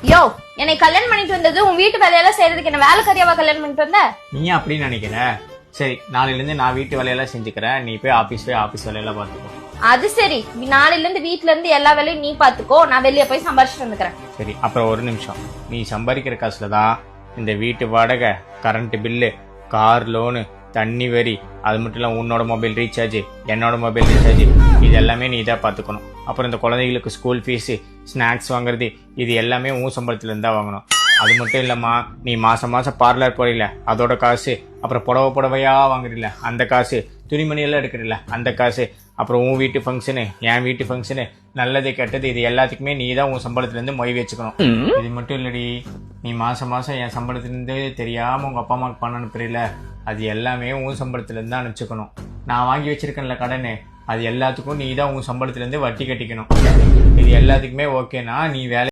யோ, என்னை கல்யாணம் பண்ணிட்டு வந்தது உன் வீட்டு வேலையெல்லாம் செய்யறதுக்கு என்ன வேலைக்காரியாவா கல்யாணம் பண்ணிட்டு வந்த? நீ அப்படின்னு நினைக்கிற? சரி, நாளையில இருந்து நான் வீட்டு வேலையெல்லாம் செஞ்சுக்கிறேன், நீ போய் ஆபீஸ் வேலையெல்லாம் பாத்துக்கோ. அது சரி, நாளைல இருந்து வீட்ல இருந்து எல்லா வேலையும் நீ பாத்துக்கோ, நான் வெளியே போய் சம்பாரிச்சுட்டு வந்துக்கிறேன். சரி, அப்புறம் ஒரு நிமிஷம். நீ சம்பாதிக்கிற காசுல தான் இந்த வீட்டு வாடகை, கரண்ட் பில்லு, கார் லோனு, தண்ணி வரி, அது மட்டும் இல்லாம உன்னோட மொபைல் ரீசார்ஜ், என்னோட மொபைல் ரீசார்ஜ், இது எல்லாமே நீ தான் பாத்துக்கணும். அப்புறம் இந்த குழந்தைகளுக்கு ஸ்கூல் ஃபீஸ், ஸ்நாக்ஸ் வாங்குறது, இது எல்லாமே உன் சம்பளத்துல இருந்தா வாங்கணும். அது மட்டும் இல்லம்மா, நீ மாசம் மாசம் பார்லர் போறீல அதோட காசு, அப்புறம் புடவையா வாங்குறீல அந்த காசு, துணிமணி எல்லாம் எடுக்கிறீல அந்த காசு, அப்புறம் உன் வீட்டு ஃபங்க்ஷனு, என் வீட்டு ஃபங்க்ஷனு, நல்லது கெட்டது, இது எல்லாத்துக்குமே நீ தான் உன் சம்பளத்துல இருந்து மொய் வச்சுக்கணும். இது மட்டும் இல்லடி, நீ மாசம் மாசம் என் சம்பளத்துல இருந்து தெரியாம உங்க அப்பா அம்மாவுக்கு பணம் அனுப்புறீல, அது எல்லாமே உன் சம்பளத்துல இருந்து அனுப்பிச்சுக்கணும். நான் வாங்கி வச்சிருக்கேன்ல கடனு, அது எல்லாத்துக்கும் நீ தான் உன் சம்பளத்துல இருந்து வட்டி கட்டிக்கணும். இது எல்லாத்துக்குமே ஓகேனா நீ வேலை